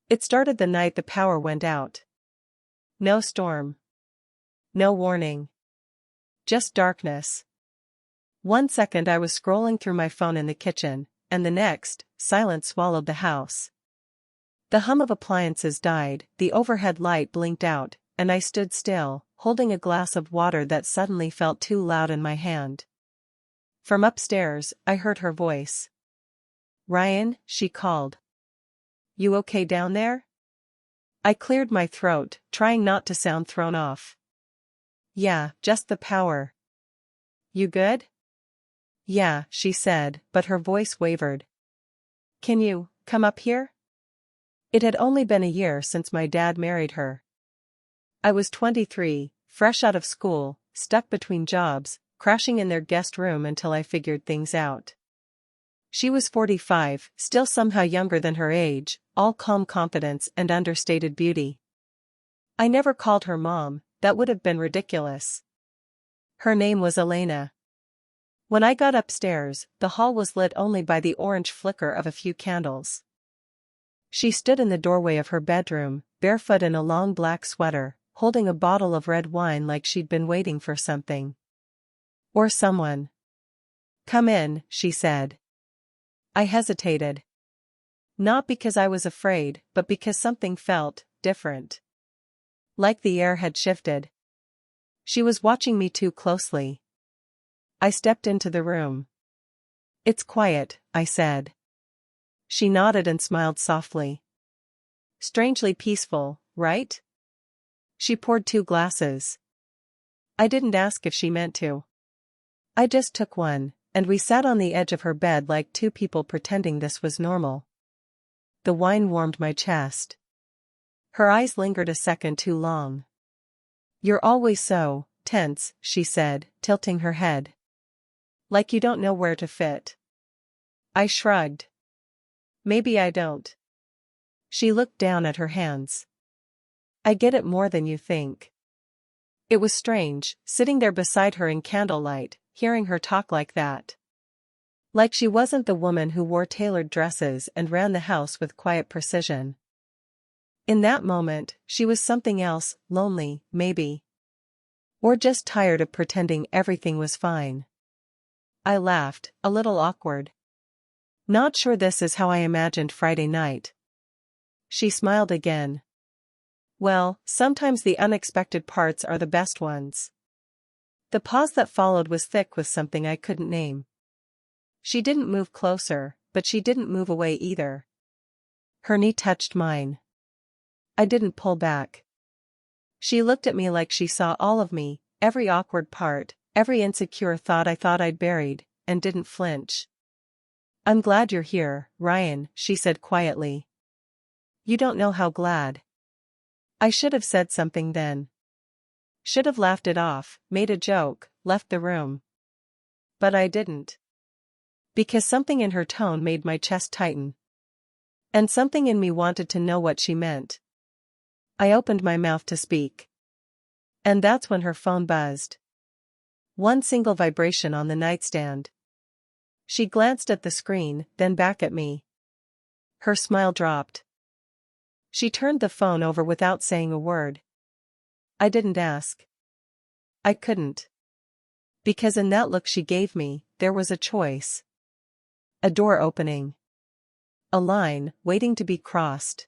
It started the night the power went out. No storm. No warning. Just darkness. 1 second I was scrolling through my phone in the kitchen, and the next, silence swallowed the house. The hum of appliances died, the overhead light blinked out, and I stood still, holding a glass of water that suddenly felt too loud in my hand. From upstairs, I heard her voice. "Ryan," she called. "You okay down there?" I cleared my throat, trying not to sound thrown off. "Yeah, just the power." "You good?" "Yeah," she said, but her voice wavered. "Can you come up here?" It had only been a year since my dad married her. I was 23, fresh out of school, stuck between jobs, crashing in their guest room until I figured things out. She was 45, still somehow younger than her age, all calm confidence and understated beauty. I never called her mom, that would have been ridiculous. Her name was Elena. When I got upstairs, the hall was lit only by the orange flicker of a few candles. She stood in the doorway of her bedroom, barefoot in a long black sweater, holding a bottle of red wine like she'd been waiting for something. Or someone. "Come in," she said. I hesitated. Not because I was afraid, but because something felt different. Like the air had shifted. She was watching me too closely. I stepped into the room. "It's quiet," I said. She nodded and smiled softly. "Strangely peaceful, right?" She poured 2 glasses. I didn't ask if she meant to. I just took one, and we sat on the edge of her bed like 2 people pretending this was normal. The wine warmed my chest. Her eyes lingered a second too long. "You're always so tense," she said, tilting her head. "Like you don't know where to fit." I shrugged. "Maybe I don't." She looked down at her hands. "I get it more than you think." It was strange, sitting there beside her in candlelight, hearing her talk like that. Like she wasn't the woman who wore tailored dresses and ran the house with quiet precision. In that moment, she was something else, lonely, maybe. Or just tired of pretending everything was fine. I laughed, a little awkward. "Not sure this is how I imagined Friday night." She smiled again. "Well, sometimes the unexpected parts are the best ones." The pause that followed was thick with something I couldn't name. She didn't move closer, but she didn't move away either. Her knee touched mine. I didn't pull back. She looked at me like she saw all of me, every awkward part, every insecure thought I'd buried, and didn't flinch. "I'm glad you're here, Ryan," she said quietly. "You don't know how glad." I should have said something then. Should have laughed it off, made a joke, left the room. But I didn't. Because something in her tone made my chest tighten. And something in me wanted to know what she meant. I opened my mouth to speak. And that's when her phone buzzed. One single vibration on the nightstand. She glanced at the screen, then back at me. Her smile dropped. She turned the phone over without saying a word. I didn't ask. I couldn't. Because in that look she gave me, there was a choice. A door opening. A line, waiting to be crossed.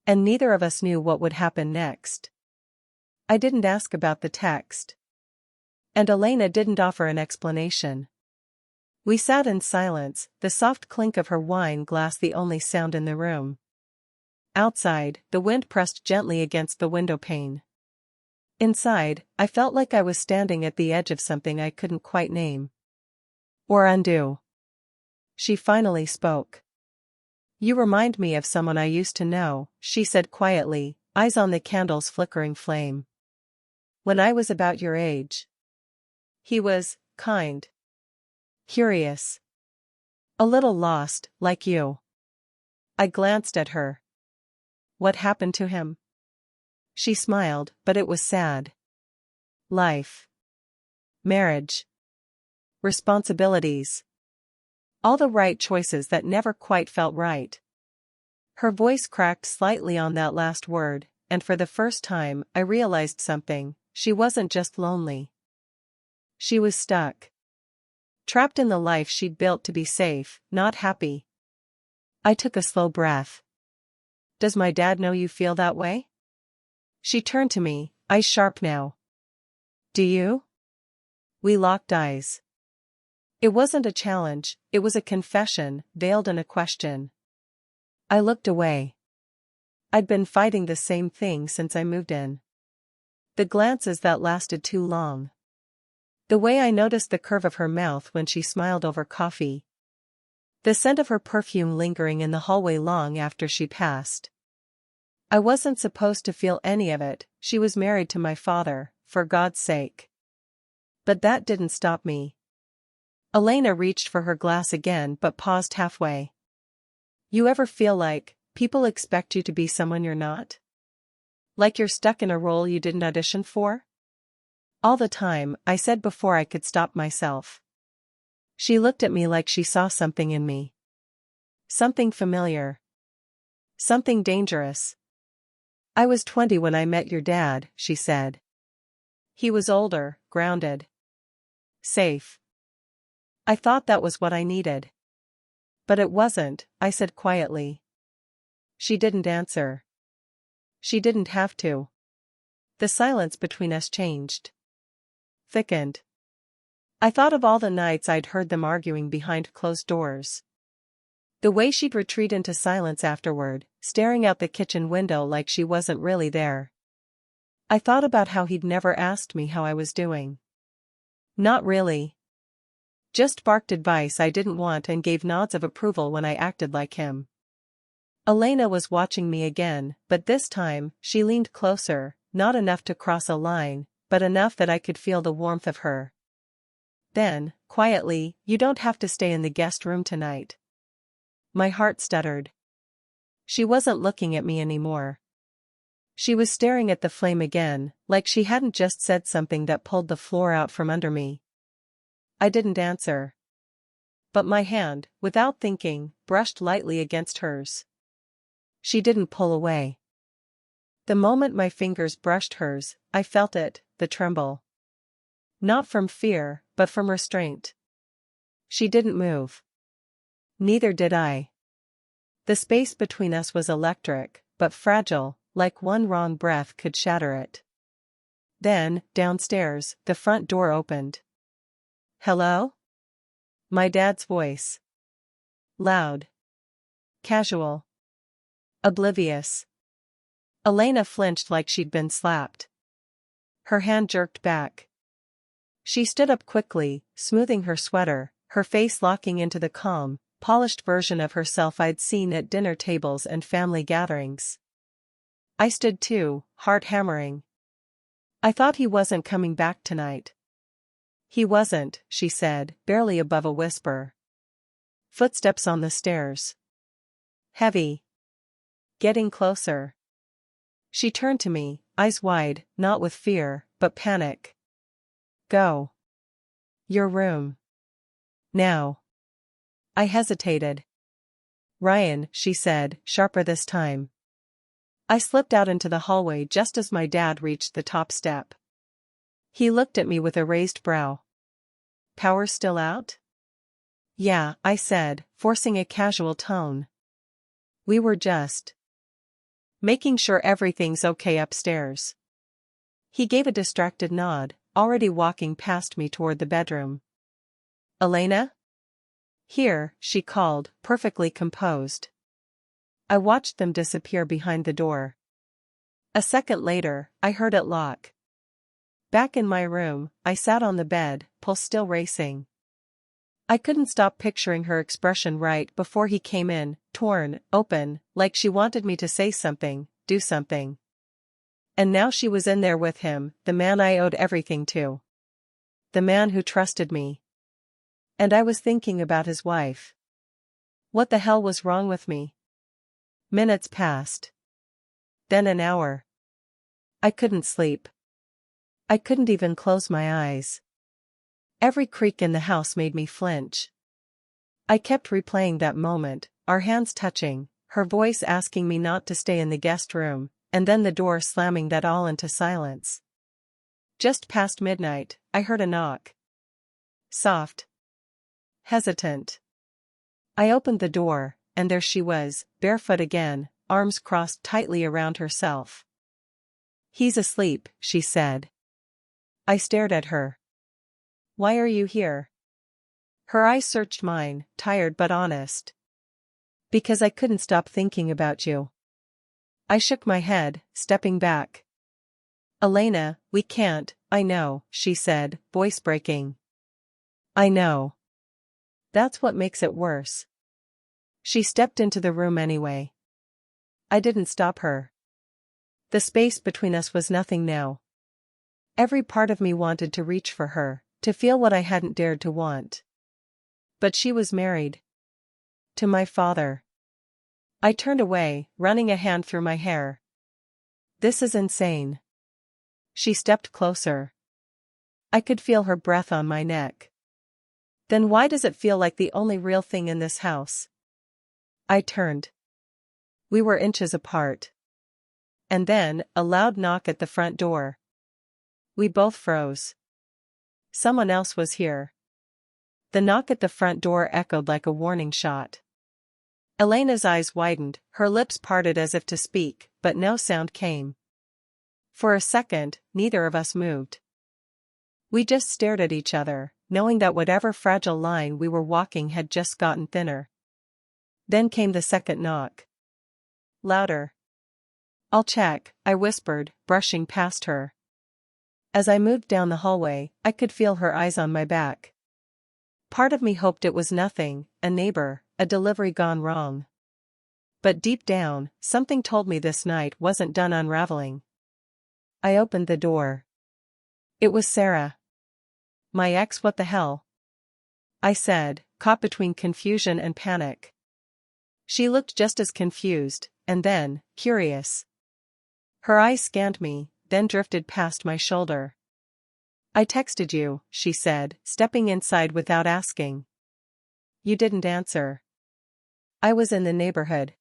And neither of us knew what would happen next. I didn't ask about the text. And Elena didn't offer an explanation. We sat in silence, the soft clink of her wine glass the only sound in the room. Outside, the wind pressed gently against the window pane. Inside, I felt like I was standing at the edge of something I couldn't quite name. Or undo. She finally spoke. "You remind me of someone I used to know," she said quietly, eyes on the candle's flickering flame. "When I was about your age. He was kind. Curious. A little lost, like you." I glanced at her. "What happened to him?" She smiled, but it was sad. Life. Marriage. Responsibilities. All the right choices that never quite felt right. Her voice cracked slightly on that last word, and for the first time, I realized something. She wasn't just lonely. She was stuck. Trapped in the life she'd built to be safe, not happy. I took a slow breath. Does my dad know you feel that way? She turned to me, eyes sharp now. Do you? We locked eyes. It wasn't a challenge, it was a confession, veiled in a question. I looked away. I'd been fighting the same thing since I moved in. The glances that lasted too long. The way I noticed the curve of her mouth when she smiled over coffee. The scent of her perfume lingering in the hallway long after she passed. I wasn't supposed to feel any of it. She was married to my father, for God's sake. But that didn't stop me. Elena reached for her glass again but paused halfway. You ever feel like people expect you to be someone you're not? Like you're stuck in a role you didn't audition for? All the time, I said before I could stop myself. She looked at me like she saw something in me. Something familiar. Something dangerous. I was 20 when I met your dad, she said. He was older, grounded. Safe. I thought that was what I needed. But it wasn't, I said quietly. She didn't answer. She didn't have to. The silence between us changed. Thickened. I thought of all the nights I'd heard them arguing behind closed doors. The way she'd retreat into silence afterward, staring out the kitchen window like she wasn't really there. I thought about how he'd never asked me how I was doing. Not really. Just barked advice I didn't want and gave nods of approval when I acted like him. Elena was watching me again, but this time, she leaned closer, not enough to cross a line, but enough that I could feel the warmth of her. Then, quietly, you don't have to stay in the guest room tonight. My heart stuttered. She wasn't looking at me anymore. She was staring at the flame again, like she hadn't just said something that pulled the floor out from under me. I didn't answer. But my hand, without thinking, brushed lightly against hers. She didn't pull away. The moment my fingers brushed hers, I felt it, the tremble. Not from fear, but from restraint. She didn't move. Neither did I. The space between us was electric, but fragile, like one wrong breath could shatter it. Then, downstairs, the front door opened. Hello? My dad's voice. Loud. Casual. Oblivious. Elena flinched like she'd been slapped. Her hand jerked back. She stood up quickly, smoothing her sweater, her face locking into the calm, polished version of herself I'd seen at dinner tables and family gatherings. I stood too, heart hammering. I thought he wasn't coming back tonight. He wasn't, she said, barely above a whisper. Footsteps on the stairs. Heavy. Getting closer. She turned to me, eyes wide, not with fear, but panic. Go. Your room. Now. I hesitated. Ryan, she said, sharper this time. I slipped out into the hallway just as my dad reached the top step. He looked at me with a raised brow. Power still out? Yeah, I said, forcing a casual tone. We were just making sure everything's okay upstairs. He gave a distracted nod, already walking past me toward the bedroom. Elena? Here, she called, perfectly composed. I watched them disappear behind the door. A second later, I heard it lock. Back in my room, I sat on the bed, pulse still racing. I couldn't stop picturing her expression right before he came in, torn, open, like she wanted me to say something, do something. And now she was in there with him, the man I owed everything to. The man who trusted me. And I was thinking about his wife. What the hell was wrong with me? Minutes passed. Then an hour. I couldn't sleep. I couldn't even close my eyes. Every creak in the house made me flinch. I kept replaying that moment, our hands touching, her voice asking me not to stay in the guest room, and then the door slamming that all into silence. Just past midnight, I heard a knock. Soft. Hesitant. I opened the door, and there she was, barefoot again, arms crossed tightly around herself. "He's asleep," she said. I stared at her. "Why are you here?" Her eyes searched mine, tired but honest. "Because I couldn't stop thinking about you." I shook my head, stepping back. "Elena, we can't." "I know," she said, voice breaking. "I know. That's what makes it worse." She stepped into the room anyway. I didn't stop her. The space between us was nothing now. Every part of me wanted to reach for her, to feel what I hadn't dared to want. But she was married. To my father. I turned away, running a hand through my hair. "This is insane." She stepped closer. I could feel her breath on my neck. "Then why does it feel like the only real thing in this house?" I turned. We were inches apart. And then, a loud knock at the front door. We both froze. Someone else was here. The knock at the front door echoed like a warning shot. Elena's eyes widened, her lips parted as if to speak, but no sound came. For a second, neither of us moved. We just stared at each other, knowing that whatever fragile line we were walking had just gotten thinner. Then came the second knock. Louder. "I'll check," I whispered, brushing past her. As I moved down the hallway, I could feel her eyes on my back. Part of me hoped it was nothing, a neighbor, a delivery gone wrong. But deep down, something told me this night wasn't done unraveling. I opened the door. It was Sarah. "My ex, what the hell?" I said, caught between confusion and panic. She looked just as confused, and then, curious. Her eyes scanned me, then drifted past my shoulder. "I texted you," she said, stepping inside without asking. "You didn't answer." "I was in the neighborhood.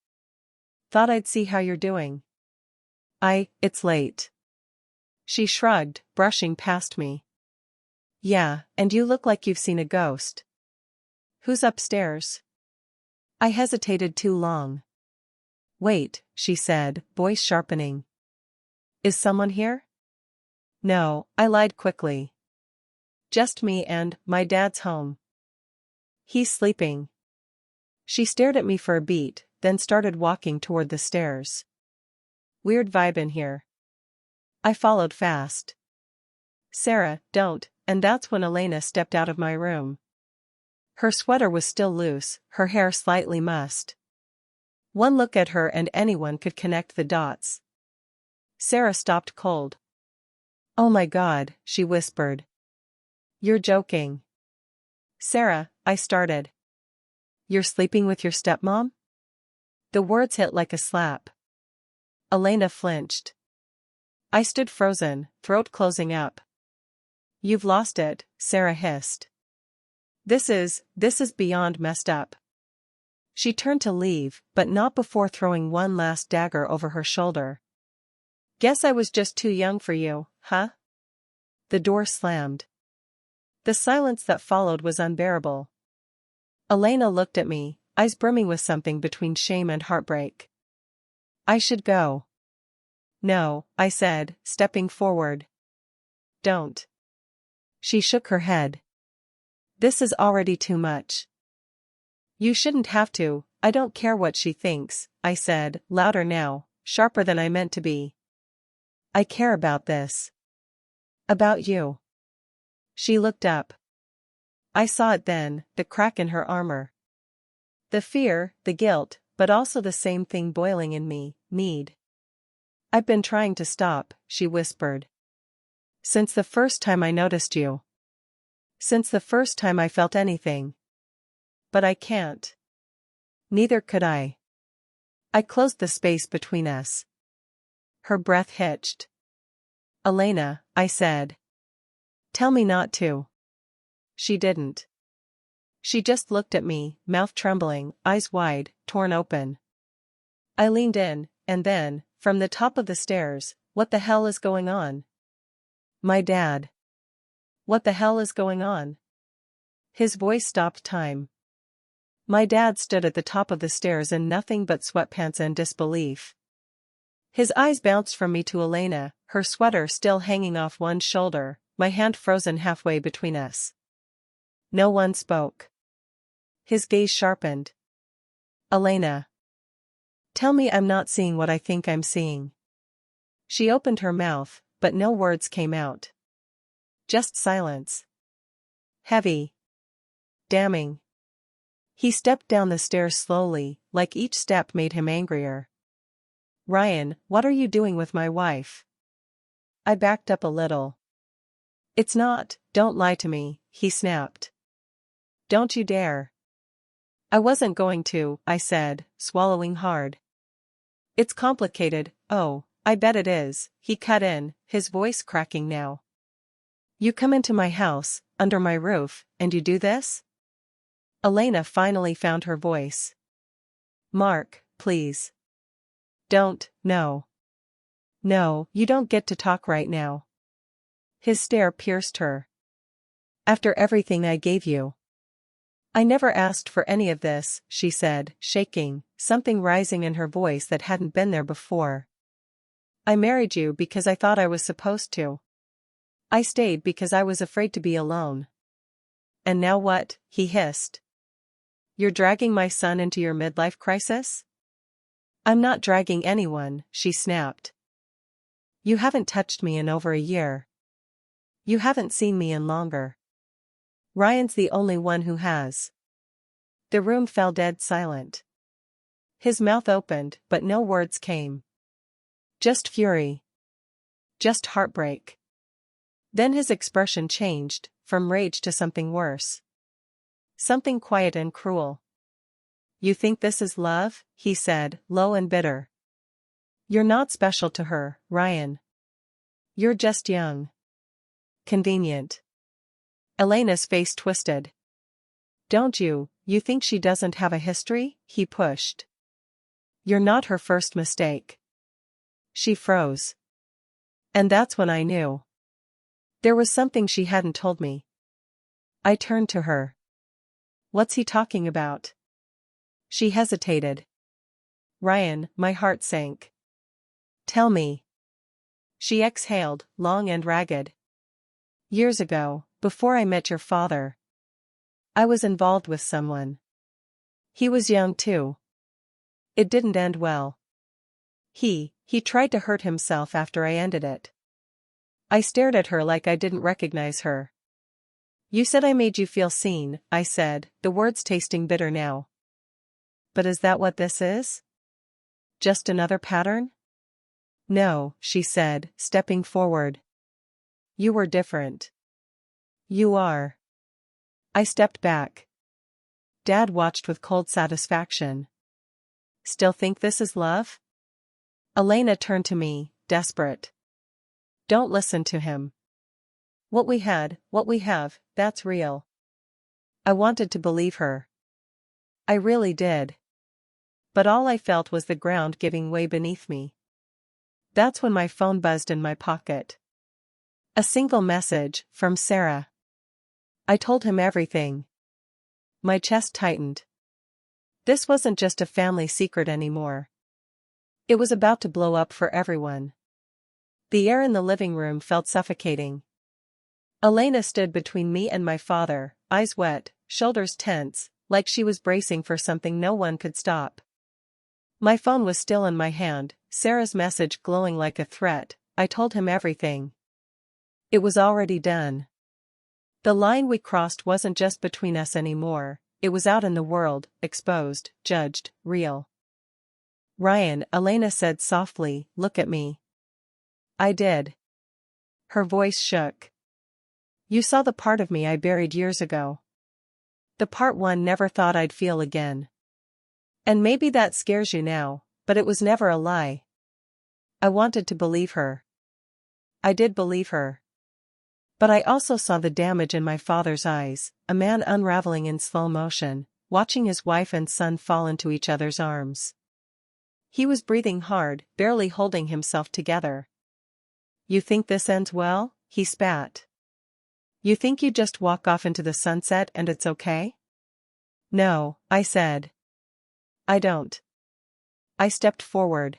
Thought I'd see how you're doing." It's late." She shrugged, brushing past me. "Yeah, and you look like you've seen a ghost." "Who's upstairs?" I hesitated too long. "Wait," she said, voice sharpening. "Is someone here?" "No," I lied quickly. "Just me and my dad's home. He's sleeping." She stared at me for a beat, then started walking toward the stairs. "Weird vibe in here." I followed fast. "Sarah, don't," and that's when Elena stepped out of my room. Her sweater was still loose, her hair slightly mussed. One look at her and anyone could connect the dots. Sarah stopped cold. "Oh my God," she whispered. "You're joking." "Sarah," I started. "You're sleeping with your stepmom?" The words hit like a slap. Elena flinched. I stood frozen, throat closing up. "You've lost it," Sarah hissed. This is beyond messed up." She turned to leave, but not before throwing one last dagger over her shoulder. "Guess I was just too young for you, huh?" The door slammed. The silence that followed was unbearable. Elena looked at me, eyes brimming with something between shame and heartbreak. "I should go." "No," I said, stepping forward. "Don't." She shook her head. "This is already too much." "You shouldn't have to, I don't care what she thinks," I said, louder now, sharper than I meant to be. "I care about this. About you." She looked up. I saw it then, the crack in her armor. The fear, the guilt, but also the same thing boiling in me, need. "I've been trying to stop," she whispered. "Since the first time I noticed you. Since the first time I felt anything. But I can't." Neither could I. I closed the space between us. Her breath hitched. "Elena," I said. "Tell me not to." She didn't. She just looked at me, mouth trembling, eyes wide, torn open. I leaned in, and then, from the top of the stairs, "What the hell is going on?" "My dad." "What the hell is going on?" His voice stopped time. My dad stood at the top of the stairs in nothing but sweatpants and disbelief. His eyes bounced from me to Elena, her sweater still hanging off one shoulder, my hand frozen halfway between us. No one spoke. His gaze sharpened. "Elena. Tell me I'm not seeing what I think I'm seeing." She opened her mouth, but no words came out. Just silence. Heavy. Damning. He stepped down the stairs slowly, like each step made him angrier. "Ryan, what are you doing with my wife?" I backed up a little. "It's not, don't lie to me," he snapped. "Don't you dare." "I wasn't going to," I said, swallowing hard. "It's complicated." "Oh, I bet it is," he cut in, his voice cracking now. "You come into my house, under my roof, and you do this?" Elena finally found her voice. "Mark, please. Don't, no. No, you don't get to talk right now." His stare pierced her. "After everything I gave you." "I never asked for any of this," she said, shaking, something rising in her voice that hadn't been there before. "I married you because I thought I was supposed to. I stayed because I was afraid to be alone." "And now what?" he hissed. "You're dragging my son into your midlife crisis?" "I'm not dragging anyone," she snapped. "You haven't touched me in over a year. You haven't seen me in longer. Ryan's the only one who has." The room fell dead silent. His mouth opened, but no words came. Just fury. Just heartbreak. Then his expression changed, from rage to something worse. Something quiet and cruel. "You think this is love?" he said, low and bitter. "You're not special to her, Ryan. You're just young. Convenient." Elena's face twisted. "Don't you think she doesn't have a history?" he pushed. "You're not her first mistake." She froze. And that's when I knew. There was something she hadn't told me. I turned to her. "What's he talking about?" She hesitated. "Ryan," my heart sank. "Tell me." She exhaled, long and ragged. "Years ago, before I met your father, I was involved with someone. He was young too. It didn't end well. He tried to hurt himself after I ended it." I stared at her like I didn't recognize her. "You said I made you feel seen," I said, the words tasting bitter now. "But is that what this is? Just another pattern?" "No," she said, stepping forward. "You were different. You are." I stepped back. Dad watched with cold satisfaction. "Still think this is love?" Elena turned to me, desperate. "Don't listen to him. What we have, that's real." I wanted to believe her. I really did. But all I felt was the ground giving way beneath me. That's when my phone buzzed in my pocket. A single message, from Sarah. I told him everything. My chest tightened. This wasn't just a family secret anymore. It was about to blow up for everyone. The air in the living room felt suffocating. Elena stood between me and my father, eyes wet, shoulders tense, like she was bracing for something no one could stop. My phone was still in my hand, Sarah's message glowing like a threat. I told him everything. It was already done. The line we crossed wasn't just between us anymore, it was out in the world, exposed, judged, real. "Ryan," Elena said softly, "look at me." I did. Her voice shook. "You saw the part of me I buried years ago. The part one never thought I'd feel again. And maybe that scares you now, but it was never a lie." I wanted to believe her. I did believe her. But I also saw the damage in my father's eyes, a man unraveling in slow motion, watching his wife and son fall into each other's arms. He was breathing hard, barely holding himself together. "You think this ends well?" he spat. "You think you just walk off into the sunset and it's okay?" "No," I said. "I don't." I stepped forward.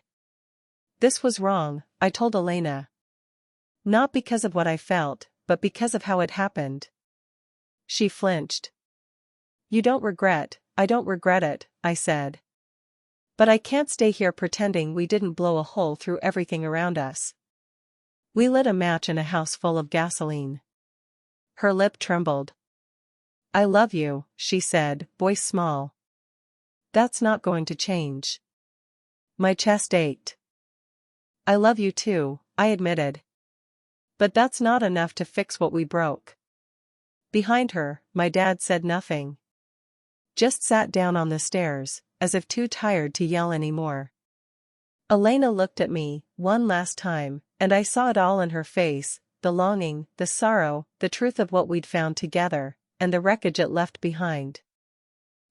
This was wrong, I told Elena. Not because of what I felt, but because of how it happened. She flinched. "You don't regret." "I don't regret it," I said. "But I can't stay here pretending we didn't blow a hole through everything around us." We lit a match in a house full of gasoline. Her lip trembled. "I love you," she said, voice small. "That's not going to change." My chest ached. "I love you too," I admitted. "But that's not enough to fix what we broke." Behind her, my dad said nothing. Just sat down on the stairs, as if too tired to yell anymore. Elena looked at me, one last time, and I saw it all in her face, the longing, the sorrow, the truth of what we'd found together, and the wreckage it left behind.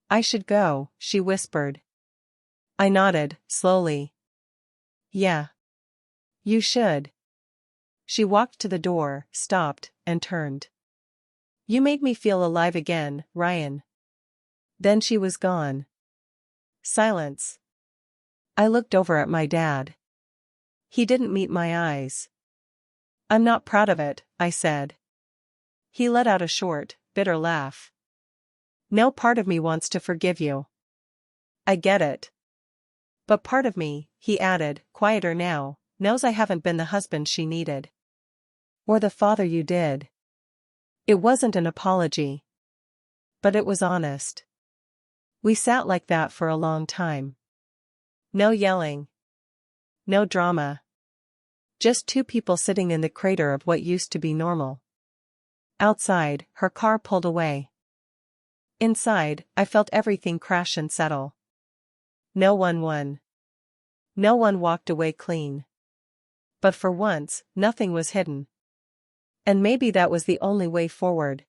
"I should go," she whispered. I nodded, slowly. "Yeah. You should." She walked to the door, stopped, and turned. "You made me feel alive again, Ryan." Then she was gone. Silence. I looked over at my dad. He didn't meet my eyes. "I'm not proud of it," I said. He let out a short, bitter laugh. "No part of me wants to forgive you." "I get it. But part of me," he added, quieter now, "knows I haven't been the husband she needed. Or the father you did." It wasn't an apology. But it was honest. We sat like that for a long time. No yelling. No drama. Just two people sitting in the crater of what used to be normal. Outside, her car pulled away. Inside, I felt everything crash and settle. No one won. No one walked away clean. But for once, nothing was hidden. And maybe that was the only way forward.